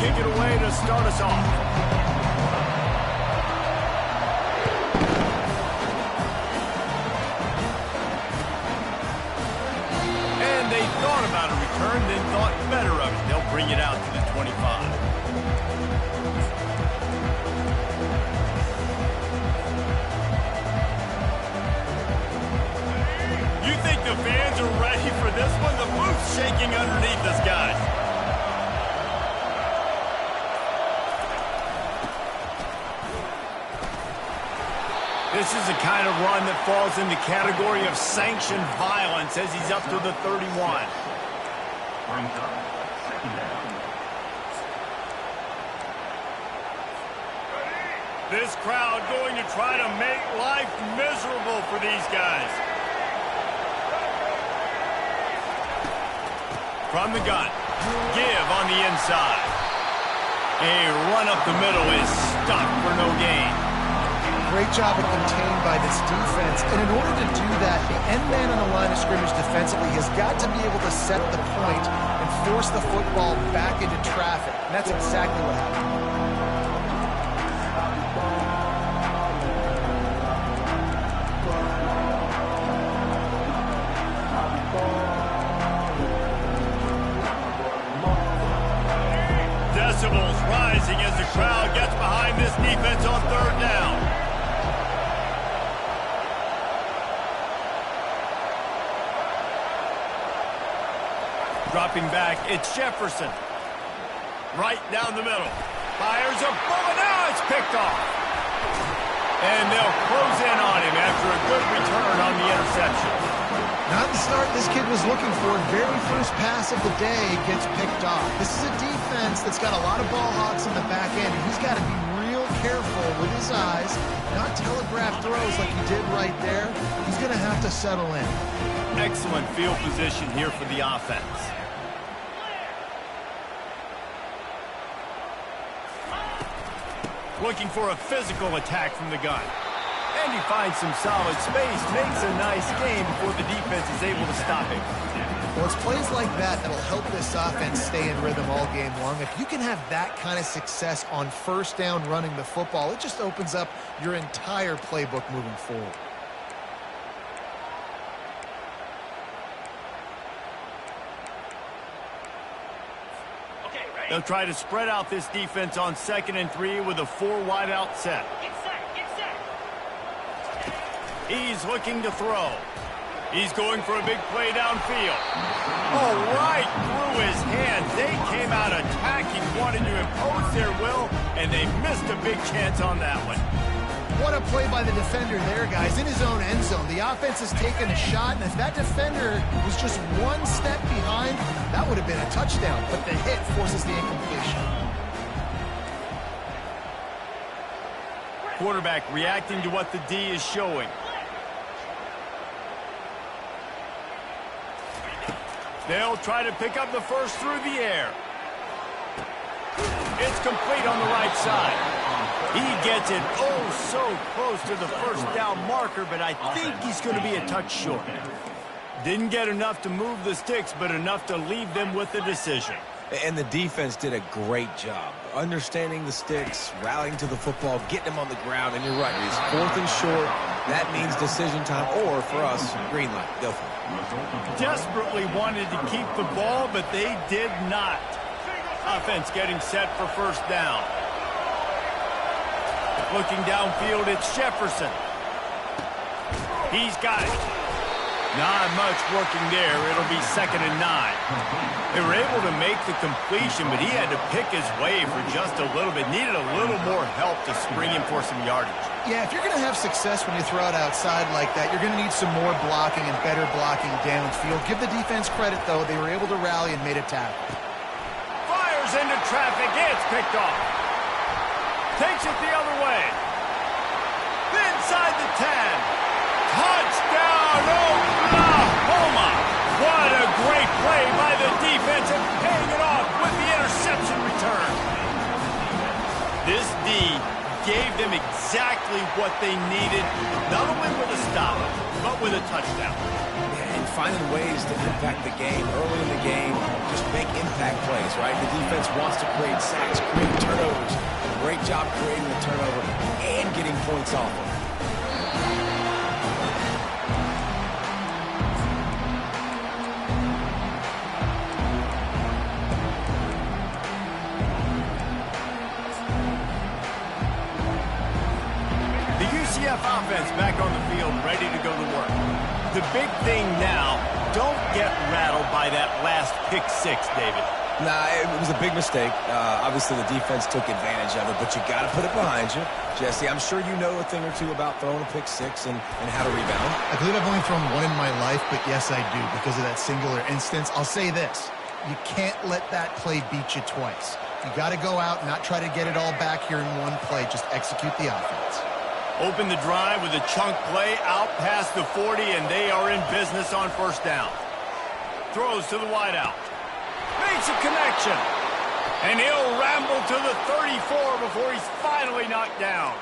kick it away to start us off. And they thought about a return, then thought better of it. They'll bring it out to the 25. You think the fans are ready for this one? The booth's shaking underneath us, guys. This is the kind of run that falls in the category of sanctioned violence as he's up to the 31. This crowd going to try to make life miserable for these guys. From the gun, give on the inside. A run up the middle is stopped for no gain. Great job of contained by this defense. And in order to do that, the end man on the line of scrimmage defensively has got to be able to set the point and force the football back into traffic. And that's exactly what happened. Decibels rising as the crowd gets behind this defense on third down. Dropping back, it's Jefferson. Right down the middle. Fires a bullet. Now it's picked off. And they'll close in on him after a good return on the interception. Not the start this kid was looking for. Very first pass of the day gets picked off. This is a defense that's got a lot of ball hawks in the back end, and he's got to be real careful with his eyes, not telegraph throws like he did right there. He's going to have to settle in. Excellent field position here for the offense. Looking for a physical attack from the gun. And he finds some solid space, makes a nice game before the defense is able to stop him. Well, it's plays like that that'll help this offense stay in rhythm all game long. If you can have that kind of success on first down running the football, it just opens up your entire playbook moving forward. They'll try to spread out this defense on 2nd and 3 with a 4 wide out set. Get set. He's looking to throw. He's going for a big play downfield. Oh, right through his hands. They came out attacking, wanted to impose their will, and they missed a big chance on that one. What a play by the defender there, guys, in his own end zone. The offense has taken a shot, and if that defender was just one step behind, that would have been a touchdown, but the hit forces the incompletion. Quarterback reacting to what the D is showing. They'll try to pick up the first through the air. It's complete on the right side. He gets it so close to the first down marker, but I think he's going to be a touch short. Didn't get enough to move the sticks, but enough to leave them with the decision. And the defense did a great job understanding the sticks, rallying to the football, getting them on the ground, and you're right, it's 4th and short. That means decision time, or for us, green light. Go for it. Desperately wanted to keep the ball, but they did not. Offense getting set for first down. Looking downfield, it's Jefferson. He's got it. Not much working there. It'll be 2nd and 9. They were able to make the completion, but he had to pick his way for just a little bit. Needed a little more help to spring him for some yardage. Yeah, if you're going to have success when you throw it outside like that, you're going to need some more blocking and better blocking downfield. Give the defense credit, though. They were able to rally and made a tackle. Fires into traffic. It's picked off. Takes it the other way. Inside the 10. Touchdown, Oklahoma! What a great play by the defense and paying it off with the interception return. This D gave them exactly what they needed, not only with a stop, but with a touchdown. Yeah, and finding ways to impact the game early in the game, just make impact plays, right? The defense wants to create sacks, create turnovers. Great job creating the turnover and getting points off of it. The UCF offense back on the field, ready to go to work. The big thing now, don't get rattled by that last pick six, David. Nah, it was a big mistake. Obviously, the defense took advantage of it, but you got to put it behind you. Jesse, I'm sure you know a thing or two about throwing a pick six and how to rebound. I believe I've only thrown one in my life, but yes, I do because of that singular instance. I'll say this. You can't let that play beat you twice. You got to go out and not try to get it all back here in one play. Just execute the offense. Open the drive with a chunk play out past the 40, and they are in business on first down. Throws to the wideout. Makes a connection. And he'll ramble to the 34 before he's finally knocked down.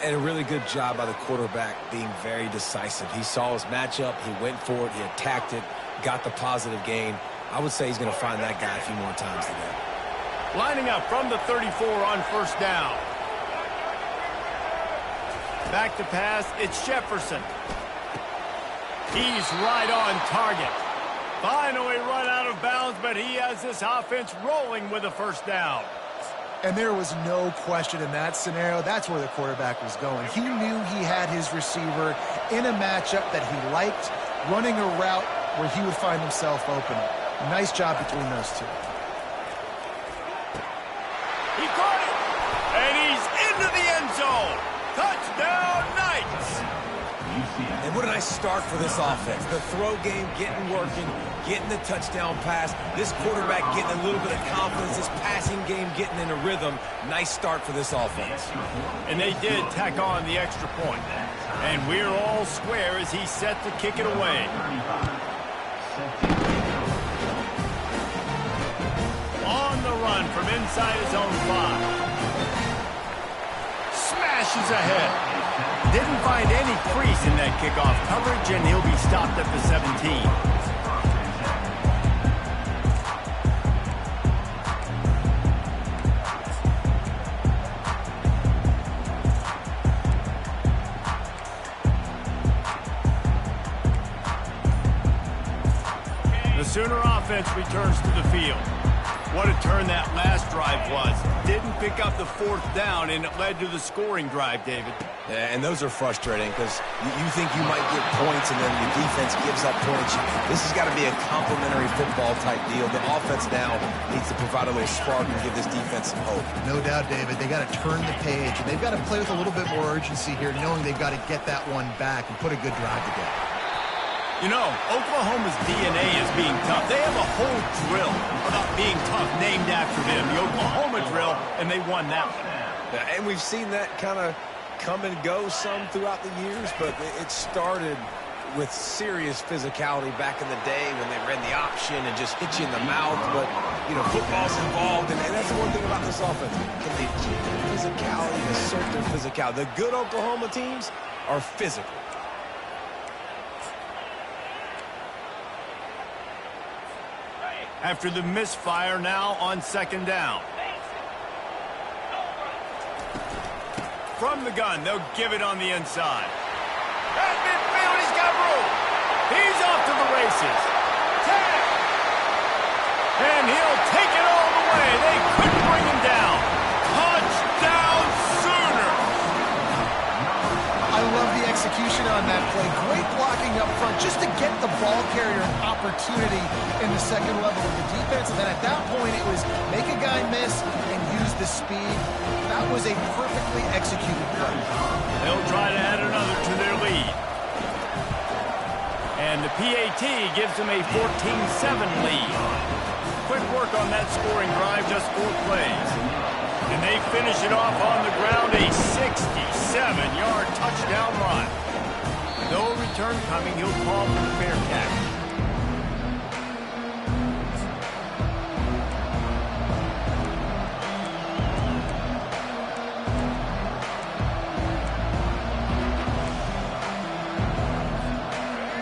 And a really good job by the quarterback being very decisive. He saw his matchup. He went for it. He attacked it. Got the positive gain. I would say he's going to find that guy a few more times today. Lining up from the 34 on first down. Back to pass, it's Jefferson. He's right on target. Finally run out of bounds, but he has this offense rolling with a first down. And there was no question in that scenario. That's where the quarterback was going. He knew he had his receiver in a matchup that he liked, running a route where he would find himself open. Nice job between those two. He caught it, and he's into the end zone. Touchdown, Knights! And what a nice start for this offense. The throw game getting working, getting the touchdown pass. This quarterback getting a little bit of confidence. This passing game getting in a rhythm. Nice start for this offense. And they did tack on the extra point. And we're all square as he's set to kick it away. On the run from inside his own 5. Smashes ahead. Didn't find any crease in that kickoff coverage, and he'll be stopped at the 17. The Sooner offense returns to the field. What a turn that last drive was. Didn't pick up the fourth down, and it led to the scoring drive, David. Yeah, and those are frustrating because you think you might get points and then your defense gives up points. This has got to be a complementary football type deal. The offense now needs to provide a little spark and give this defense some hope. No doubt, David. They got to turn the page, and they've got to play with a little bit more urgency here, knowing they've got to get that one back and put a good drive together. You know, Oklahoma's DNA is being tough. They have a whole drill about being tough named after them, the Oklahoma drill, and they won that one. Yeah, and we've seen that kind of come and go some throughout the years, but it started with serious physicality back in the day when they ran the option and just hit you in the mouth. But, you know, football's involved, and that's the one thing about this offense. Can they keep their physicality and assert their physicality? The good Oklahoma teams are physical. After the misfire, now on second down. From the gun, they'll give it on the inside. At midfield, he's got room. He's off to the races. Tag! And he'll take it all the way. They couldn't bring him down. Touchdown, Sooners! I love the execution on that play. Great blocking up front just to get the ball carrier an opportunity in the second level of the defense. And then at that point, it was make a guy miss and use the speed. That was a perfectly executed play. They'll try to add another to their lead. And the PAT gives them a 14-7 lead. Quick work on that scoring drive, just 4 plays. And they finish it off on the ground, a 67-yard touchdown run. No return coming, he'll call for the fair catch.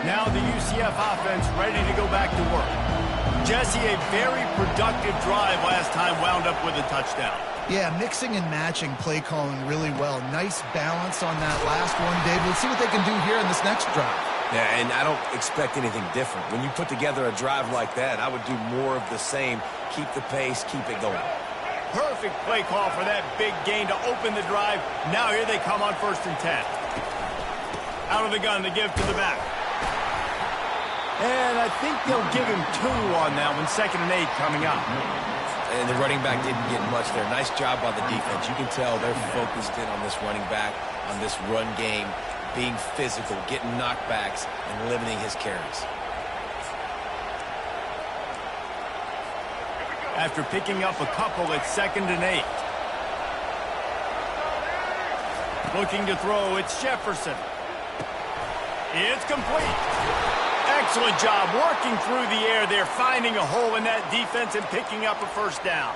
Now the UCF UCF offense ready to go back to work. Jesse, a very productive drive last time wound up with a touchdown. Yeah, mixing and matching play calling really well. Nice balance on that last one, Dave. Let's see what they can do here in this next drive. Yeah, and I don't expect anything different. When you put together a drive like that, I would do more of the same. Keep the pace, keep it going. Perfect play call for that big gain to open the drive. Now here they come on 1st and 10. Out of the gun, they give to the back. And I think they'll give him 2 on that one. 2nd and 8 coming up. And the running back didn't get much there. Nice job by the defense. You can tell they're focused in on this running back, on this run game, being physical, getting knockbacks, and limiting his carries. After picking up a couple at 2nd and 8. Looking to throw, it's Jefferson. It's complete. Excellent job working through the air there, finding a hole in that defense and picking up a 1st down.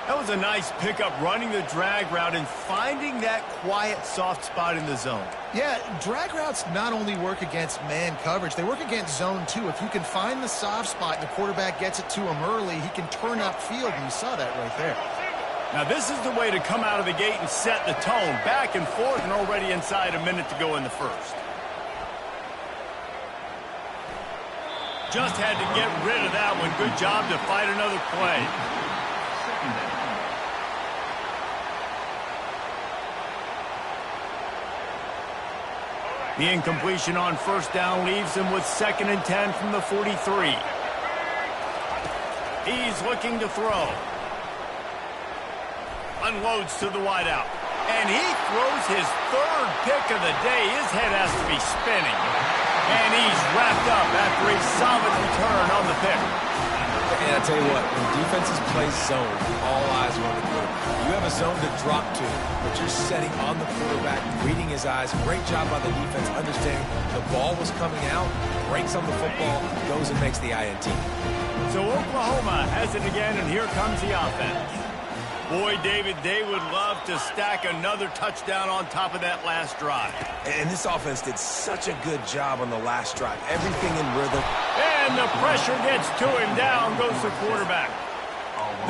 That was a nice pickup, running the drag route and finding that quiet, soft spot in the zone. Yeah, drag routes not only work against man coverage, they work against zone too. If you can find the soft spot and the quarterback gets it to him early, he can turn upfield, and you saw that right there. Now this is the way to come out of the gate and set the tone. Back and forth and already inside a minute to go in the 1st. Just had to get rid of that one. Good job to fight another play. The incompletion on 1st down leaves him with 2nd and 10 from the 43. He's looking to throw. Unloads to the wideout. And he throws his 3rd pick of the day. His head has to be spinning. And he's wrapped up after a solid return on the pick. And I tell you what, when defenses play zone, all eyes are on the quarterback. You have a zone to drop to, but you're setting on the quarterback, reading his eyes. Great job by the defense, understanding the ball was coming out, breaks on the football, goes and makes the INT. So Oklahoma has it again, and here comes the offense. Boy, David, they would love to stack another touchdown on top of that last drive. And this offense did such a good job on the last drive. Everything in rhythm. And the pressure gets to him. Down goes the quarterback.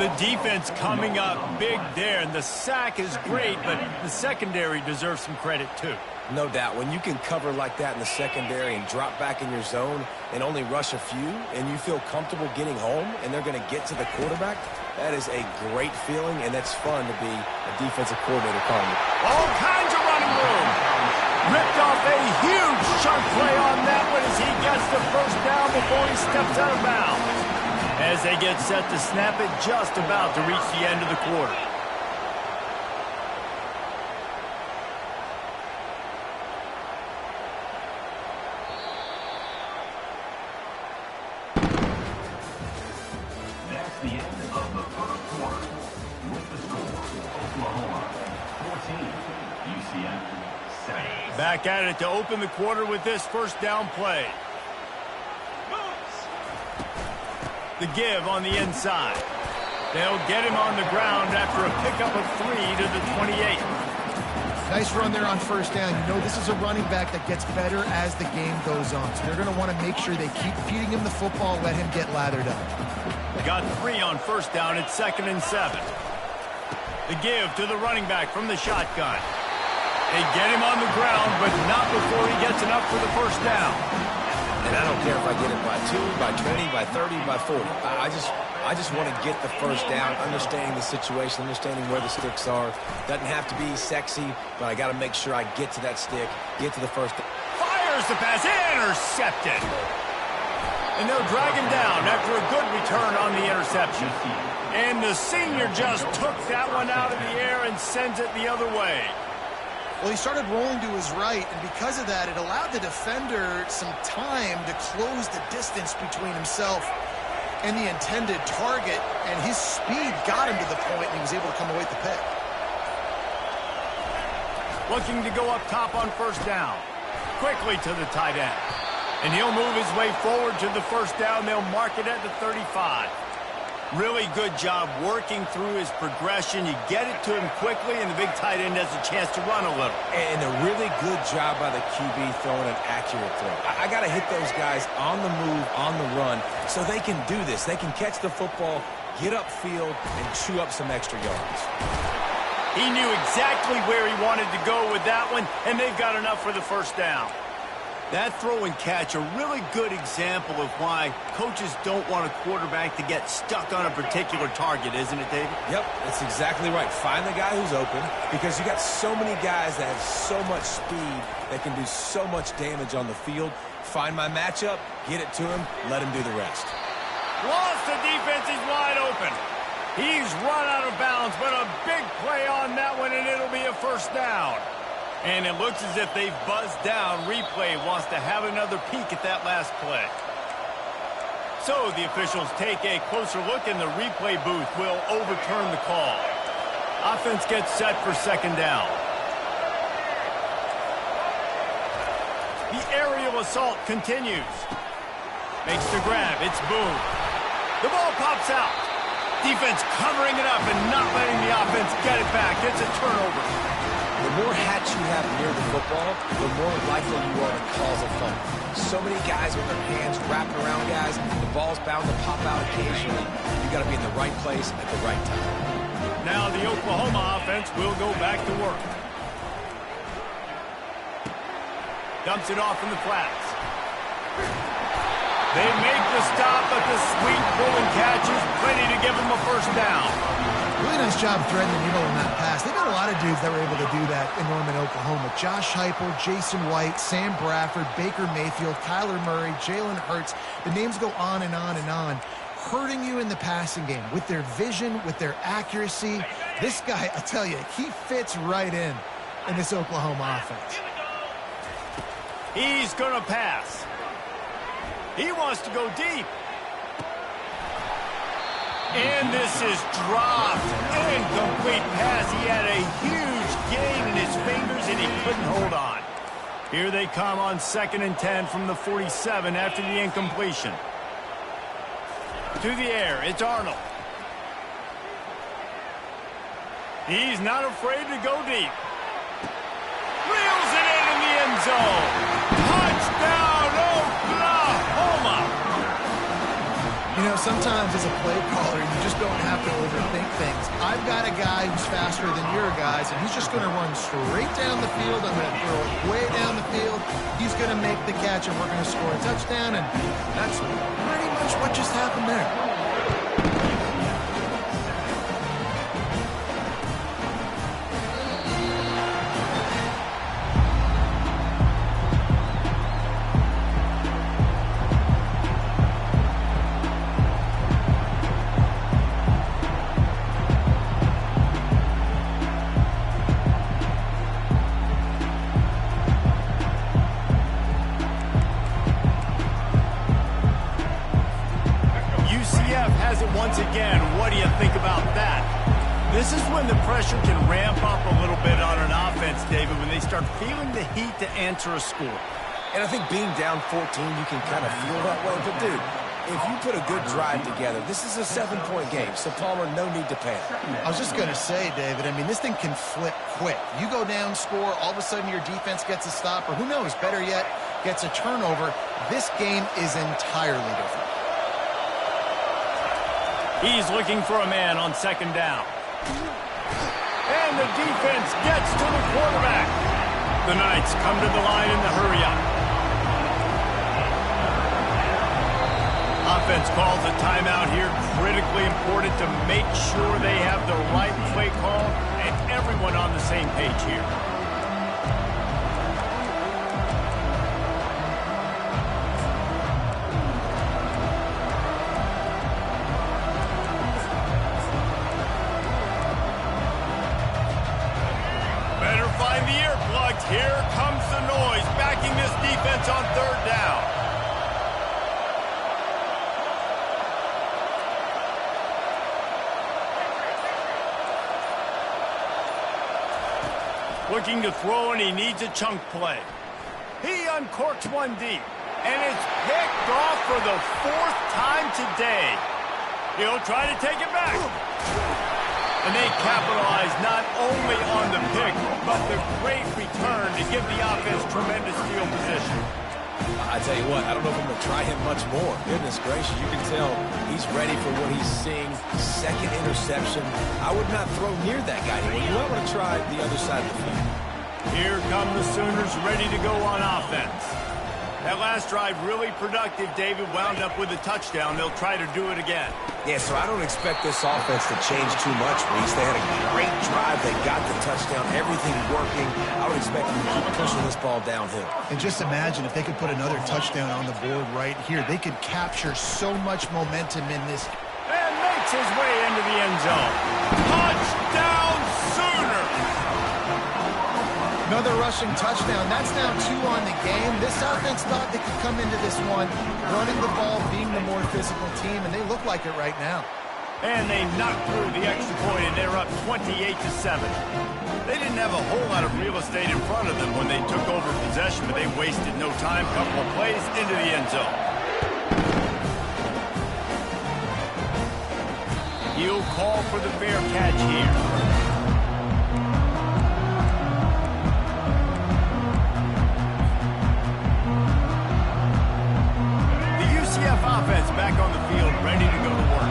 The defense coming up big there, and the sack is great, but the secondary deserves some credit too. No doubt. When you can cover like that in the secondary and drop back in your zone and only rush a few, and you feel comfortable getting home, and they're going to get to the quarterback, that is a great feeling, and that's fun to be a defensive coordinator calling it. All kinds of running room. Ripped off a huge chunk play on that one as he gets the 1st down before he steps out of bounds. As they get set to snap it, just about to reach the end of the quarter. That's the end of the 1st quarter. With the score, Oklahoma 14, UCF 7. Back at it to open the quarter with this 1st down play. The give on the inside. They'll get him on the ground after a pickup of 3 to the 28. Nice run there on 1st down. You know this is a running back that gets better as the game goes on. So they're going to want to make sure they keep feeding him the football, let him get lathered up. Got 3 on 1st down at 2nd and 7. The give to the running back from the shotgun. They get him on the ground, but not before he gets enough for the 1st down. And I don't care if I get it by 2, by 20, by 30, by 40. I just want to get the 1st down, understanding the situation, understanding where the sticks are. Doesn't have to be sexy, but I got to make sure I get to that stick, get to the 1st. Fires the pass, intercepted. And they'll drag him down after a good return on the interception. And the senior just took that one out of the air and sends it the other way. Well, he started rolling to his right, and because of that, it allowed the defender some time to close the distance between himself and the intended target, and his speed got him to the point, and he was able to come away with the pick. Looking to go up top on 1st down. Quickly to the tight end. And he'll move his way forward to the 1st down. They'll mark it at the 35. Really good job working through his progression. You get it to him quickly, and the big tight end has a chance to run a little. And a really good job by the QB throwing an accurate throw. I got to hit those guys on the move, on the run, so they can do this. They can catch the football, get upfield, and chew up some extra yards. He knew exactly where he wanted to go with that one, and they've got enough for the first down. That throw and catch, a really good example of why coaches don't want a quarterback to get stuck on a particular target, isn't it, David? Yep, that's exactly right. Find the guy who's open, because you got so many guys that have so much speed that can do so much damage on the field. Find my matchup, get it to him, let him do the rest. Lost the defense, he's wide open. He's run out of bounds, but a big play on that one, and it'll be a first down. And it looks as if they've buzzed down. Replay wants to have another peek at that last play. So the officials take a closer look, and the replay booth will overturn the call. Offense gets set for second down. The aerial assault continues. Makes the grab. It's Boone. The ball pops out. Defense covering it up and not letting the offense get it back. It's a turnover. The more hats you have near the football, the more likely you are to cause a fumble. So many guys with their hands wrapping around guys, the ball's bound to pop out occasionally. You got to be in the right place at the right time. Now the Oklahoma offense will go back to work. Dumps it off in the flats. They make the stop, but the sweet throw and catch is plenty to give them a first down. Really nice job threading the needle on that pass. They've got a lot of dudes that were able to do that in Norman, Oklahoma. Josh Heupel, Jason White, Sam Bradford, Baker Mayfield, Kyler Murray, Jalen Hurts. The names go on and on and on. Hurting you in the passing game with their vision, with their accuracy. This guy, I tell you, he fits right in this Oklahoma offense. He's going to pass. He wants to go deep. And this is dropped. Incomplete pass. He had a huge gain in his fingers, and he couldn't hold on. Here they come on 2nd and 10 from the 47 after the incompletion. To the air, it's Arnold. He's not afraid to go deep. Reels it in the end zone. Touchdown, Oklahoma! You know, sometimes as a play caller, you just don't have to overthink things. I've got a guy who's faster than your guys, and he's just going to run straight down the field. I'm going to throw it way down the field. He's going to make the catch, and we're going to score a touchdown, and that's pretty much what just happened there. Once again, what do you think about that? This is when the pressure can ramp up a little bit on an offense, David, when they start feeling the heat to answer a score. And I think being down 14, you can kind of feel that way. But, dude, if you put a good drive together, this is a 7-point game. So, Palmer, no need to panic. I was just going to say, David, I mean, this thing can flip quick. You go down, score, all of a sudden your defense gets a stop, or who knows, better yet, gets a turnover. This game is entirely different. He's looking for a man on 2nd down. And the defense gets to the quarterback. The Knights come to the line in the hurry-up. Offense calls a timeout here. Critically important to make sure they have the right play call and everyone on the same page here. Here comes the noise, backing this defense on 3rd down. Looking to throw, and he needs a chunk play. He uncorks one deep, and it's picked off for the 4th time today. He'll try to take it back. And they capitalize not only on the pick, but the great return to give the offense tremendous field position. I tell you what, I don't know if I'm going to try him much more. Goodness gracious, you can tell he's ready for what he's seeing. Second interception. I would not throw near that guy anymore. You might want to try the other side of the field. Here come the Sooners ready to go on offense. That last drive really productive. David wound up with a touchdown. They'll try to do it again. Yeah, so I don't expect this offense to change too much, Reese. They had a great drive. They got the touchdown. Everything working. I would expect them to keep pushing this ball downhill. And just imagine if they could put another touchdown on the board right here. They could capture so much momentum in this. And makes his way into the end zone. Touchdown, Sooner! Another rushing touchdown. That's now 2 on the game. This offense thought they could come into this one running the ball, being the more physical team, and they look like it right now. And they knocked through the extra point, and they're up 28-7. They didn't have a whole lot of real estate in front of them when they took over possession, but they wasted no time. Couple of plays into the end zone. He'll call for the fair catch here. Offense back on the field, ready to go to work.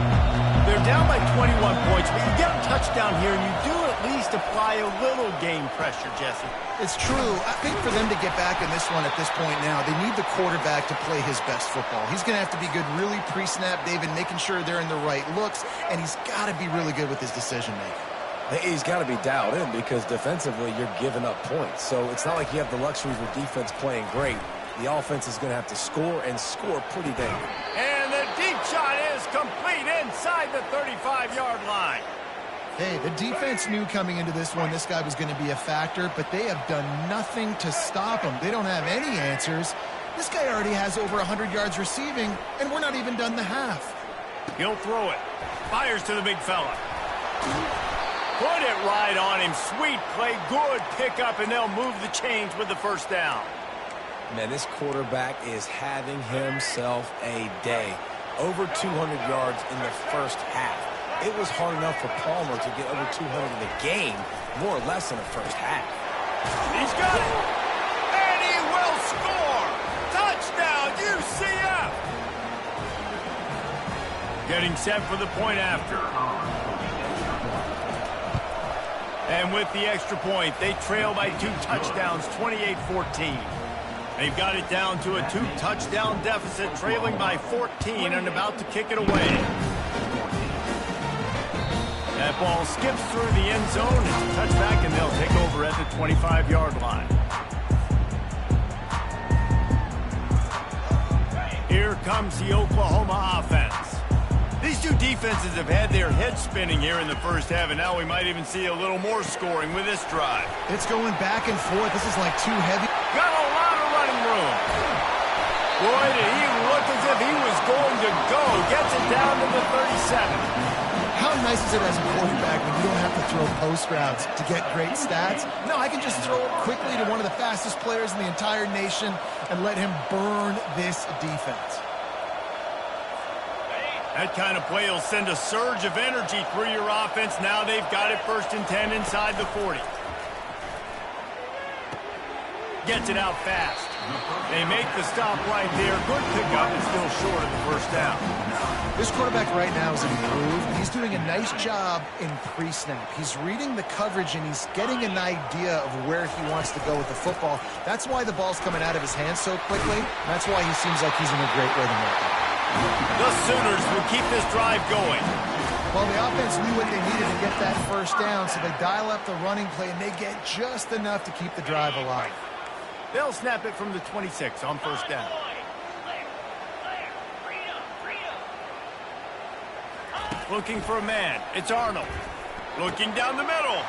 They're down by 21 points, but you get a touchdown here, and you do at least apply a little game pressure, Jesse. It's true. I think for them to get back in this one at this point now, they need the quarterback to play his best football. He's going to have to be good really pre-snap, David, making sure they're in the right looks, and he's got to be really good with his decision-making. He's got to be dialed in because defensively you're giving up points. So it's not like you have the luxury of your defense playing great. The offense is going to have to score and score pretty dang good. And the deep shot is complete inside the 35-yard line. Hey, the defense knew coming into this one this guy was going to be a factor, but they have done nothing to stop him. They don't have any answers. This guy already has over 100 yards receiving, and we're not even done the half. He'll throw it. Fires to the big fella. Put it right on him. Sweet play. Good pickup, and they'll move the chains with the first down. Man, this quarterback is having himself a day. Over 200 yards in the first half. It was hard enough for Palmer to get over 200 in the game, more or less in the first half. He's got it. And he will score. Touchdown, UCF. Getting set for the point after. And with the extra point, they trail by 2 touchdowns, 28-14. They've got it down to a 2-touchdown deficit, trailing by 14 and about to kick it away. That ball skips through the end zone. It's a touchback, and they'll take over at the 25-yard line. Here comes the Oklahoma offense. These two defenses have had their heads spinning here in the first half, and now we might even see a little more scoring with this drive. It's going back and forth. This is like too heavy. Got a lot of running room. Boy, did he look as if he was going to go. Gets it down to the 37. How nice is it as a quarterback when you don't have to throw post routes to get great stats? No, I can just throw it quickly to one of the fastest players in the entire nation and let him burn this defense. That kind of play will send a surge of energy through your offense. Now they've got it 1st and 10 inside the 40. Gets it out fast. They make the stop right there. Good pickup and still short of the first down. This quarterback right now is improved. He's doing a nice job in pre-snap. He's reading the coverage, and he's getting an idea of where he wants to go with the football. That's why the ball's coming out of his hands so quickly. That's why he seems like he's in a great rhythm right now. The Sooners will keep this drive going. Well, the offense knew what they needed to get that first down, so they dial up the running play, and they get just enough to keep the drive alive. They'll snap it from the 26 on first down. Looking for a man. It's Arnold. Looking down the middle.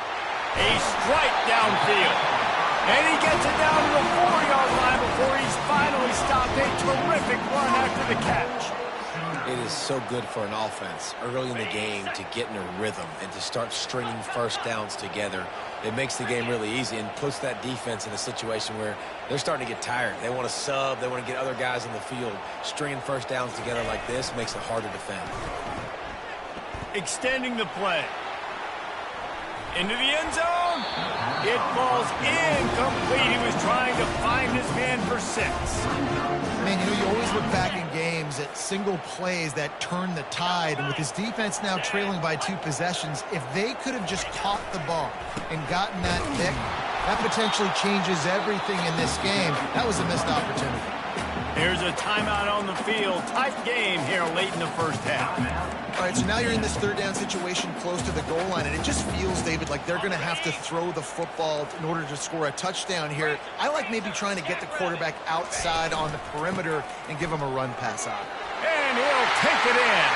A strike downfield. And he gets it down to the 4-yard line before he's finally stopped. A terrific run after the catch. It is so good for an offense early in the game to get in a rhythm and to start stringing first downs together. It makes the game really easy and puts that defense in a situation where they're starting to get tired. They want to sub. They want to get other guys on the field. Stringing first downs together like this makes it hard to defend. Extending the play. Into the end zone. It falls incomplete. He was trying to find his man for 6. Man, you know, you always look back in games at single plays that turn the tide. And with his defense now trailing by 2 possessions, if they could have just caught the ball and gotten that pick, that potentially changes everything in this game. That was a missed opportunity. Here's a timeout on the field. Tight game here late in the first half. All right, so now you're in this third down situation close to the goal line, and it just feels, David, like they're going to have to throw the football in order to score a touchdown here. I like maybe trying to get the quarterback outside on the perimeter and give him a run pass out. And he'll take it in.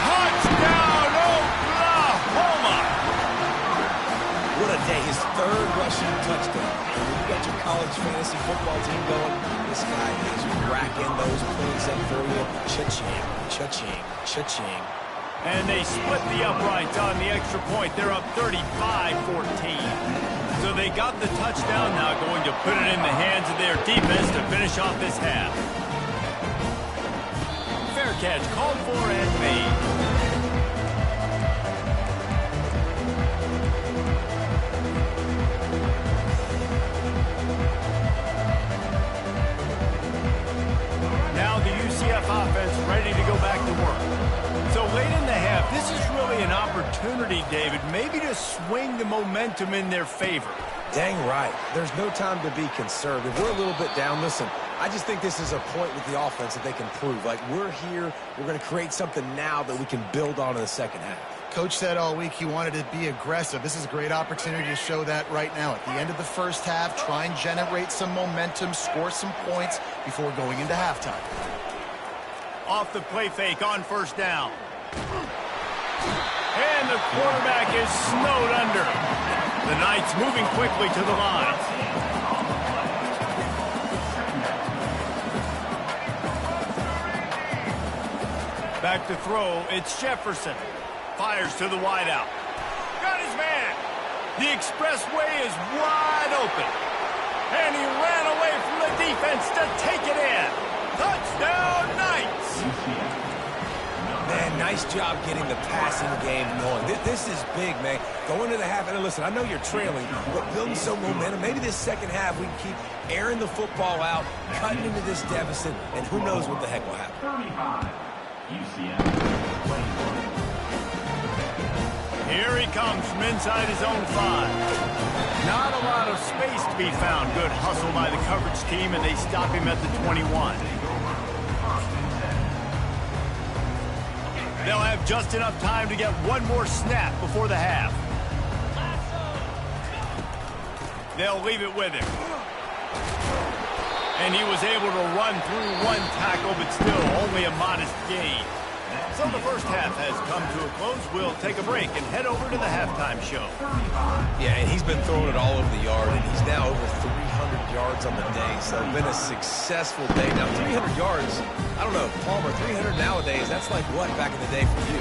Touchdown, Oklahoma! What a day. His 3rd rushing touchdown. And when you got your college fantasy football team going, this guy is racking those points up for you. Cha-ching, cha-ching, cha-ching. And they split the uprights on the extra point. They're up 35-14. So they got the touchdown, now going to put it in the hands of their defense to finish off this half. Fair catch, called for and made. Now the UCF offense ready to go back to work. So late in the half, this is really an opportunity, David, maybe to swing the momentum in their favor. Dang right. There's no time to be conservative. We're a little bit down. Listen, I just think this is a point with the offense that they can prove. Like, we're here, we're going to create something now that we can build on in the second half. Coach said all week he wanted to be aggressive. This is a great opportunity to show that right now. At the end of the first half, try and generate some momentum, score some points before going into halftime. Off the play fake on first down. And the quarterback is snowed under. The Knights moving quickly to the line. Back to throw, it's Jefferson. Fires to the wideout. Got his man. The expressway is wide open. And he ran away from the defense to take it in. Touchdown, Knights! Man, nice job getting the passing game going. This is big, man. Going to the half, and listen, I know you're trailing, but building some momentum. Maybe this second half we can keep airing the football out, cutting into this deficit, and who knows what the heck will happen. 35, UCF. Here he comes from inside his own 5. Not a lot of space to be found. Good hustle by the coverage team, and they stop him at the 21. They'll have just enough time to get one more snap before the half. They'll leave it with him. And he was able to run through one tackle, but still only a modest gain. So the first half has come to a close. We'll take a break and head over to the halftime show. Yeah, and he's been throwing it all over the yard, and he's now over 300 yards on the day. So it's been a successful day. Now, 300 yards, I don't know, Palmer, 300 nowadays, that's like what back in the day for you?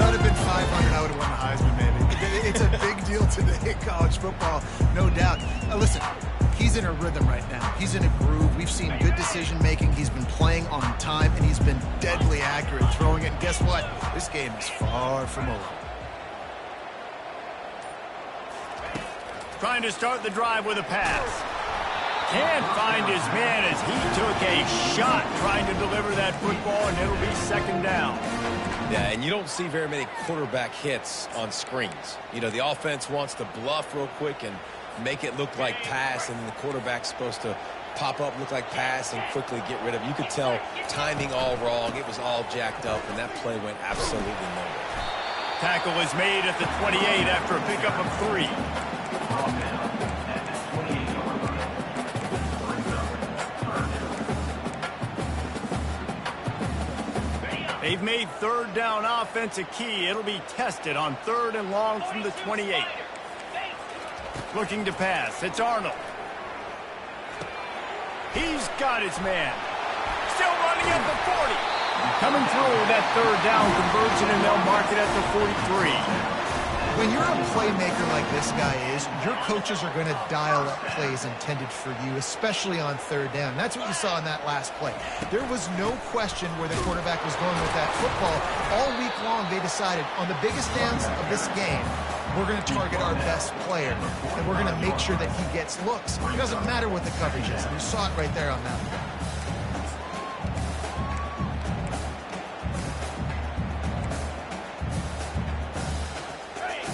That would have been 500. I would have won the Heisman, maybe. It's a big deal today in college football, no doubt. Listen, he's in a rhythm right now. He's in a groove. We've seen good decision-making. He's been playing on time, and he's been deadly accurate throwing it. And guess what? This game is far from over. Trying to start the drive with a pass. Can't find his man as he took a shot trying to deliver that football, and it'll be second down. Yeah, and you don't see very many quarterback hits on screens. You know, the offense wants to bluff real quick and make it look like pass, and then the quarterback's supposed to pop up, look like pass, and quickly get rid of it. You could tell timing all wrong. It was all jacked up, and that play went absolutely nowhere. Tackle is made at the 28 after a pickup of 3. They've made third down offense a key. It'll be tested on 3rd and long from the 28. Looking to pass. It's Arnold. He's got his man. Still running at the 40. Coming through that 3rd down conversion, and they'll mark it at the 43. When you're a playmaker like this guy is, your coaches are going to dial up plays intended for you, especially on third down. That's what you saw in that last play. There was no question where the quarterback was going with that football. All week long, they decided on the biggest downs of this game, we're going to target our best player, and we're going to make sure that he gets looks. It doesn't matter what the coverage is. You saw it right there on that one.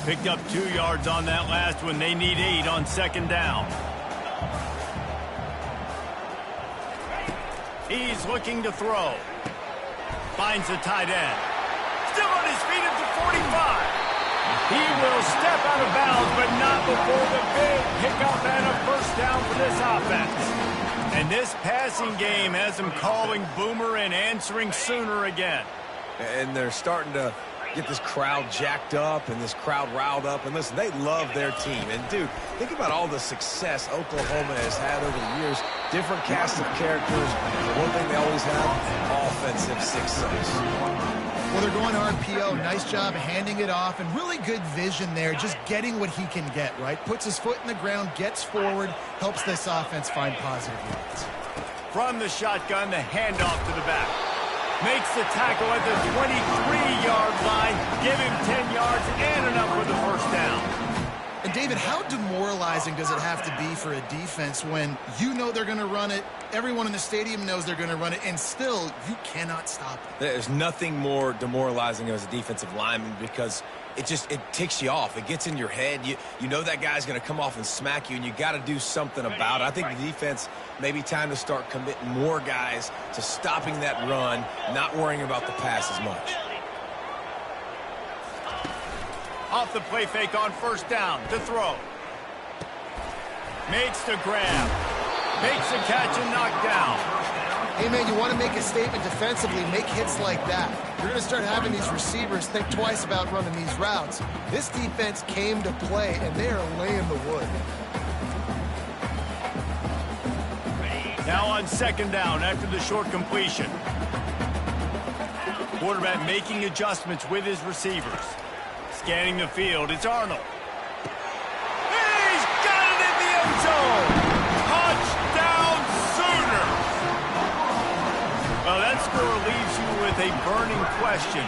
Picked up 2 yards on that last one. They need 8 on second down. He's looking to throw. Finds the tight end. Still on his feet at the 45. He will step out of bounds, but not before the big pickup and a first down for this offense. And this passing game has them calling Boomer and answering Sooner again. And they're starting to get this crowd jacked up and this crowd riled up. And listen, they love their team. And, dude, think about all the success Oklahoma has had over the years. Different cast of characters. One thing they always have, offensive success. Well, they're going RPO. Nice job handing it off, and really good vision there, just getting what he can get, right? Puts his foot in the ground, gets forward, helps this offense find positive yards. From the shotgun, the handoff to the back. Makes the tackle at the 23-yard line. Give him 10 yards and enough for the first down. And, David, how demoralizing does it have to be for a defense when you know they're going to run it, everyone in the stadium knows they're going to run it, and still you cannot stop it? There's nothing more demoralizing as a defensive lineman because it ticks you off. It gets in your head. You know that guy's going to come off and smack you, and you got to do something about it. I think the defense maybe time to start committing more guys to stopping that run, not worrying about the pass as much. Off the play fake on first down to throw. Makes the grab. Makes the catch and knock down. Hey, man, you want to make a statement defensively, make hits like that. You're going to start having these receivers think twice about running these routes. This defense came to play, and they are laying the wood. Now on second down after the short completion. Quarterback making adjustments with his receivers. Scanning the field, it's Arnold. He's got it in the end zone! Touchdown Sooners! Well, that score leaves you with a burning question.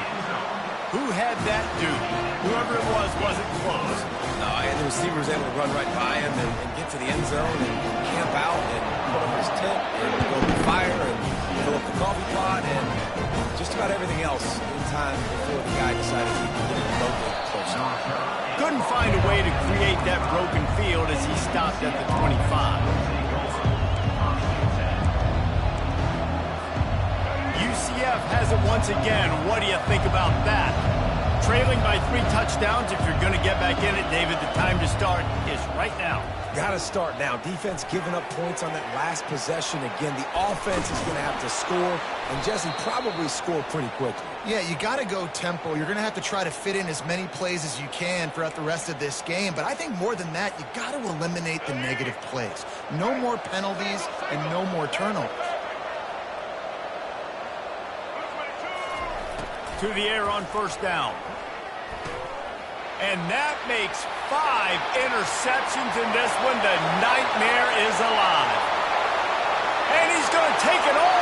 Who had that duty? Whoever it was wasn't close. No, and the receiver was able to run right by him and get to the end zone and camp out and put up his tent and go to the fire and fill up the coffee pot and just about everything else in time before the guy decided he could get remotely close enough. Couldn't find a way to create that broken field as he stopped at the 25. UCF has it once again. What do you think about that? Trailing by 3 touchdowns. If you're going to get back in it, David, the time to start is right now. Got to start now. Defense giving up points on that last possession. Again, the offense is going to have to score, and Jesse probably score pretty quickly. Yeah, you got to go tempo. You're going to have to try to fit in as many plays as you can throughout the rest of this game. But I think more than that, you got to eliminate the negative plays. No more penalties and no more turnovers. To the air on first down. And that makes 5 interceptions in this one. The nightmare is alive. And he's going to take it all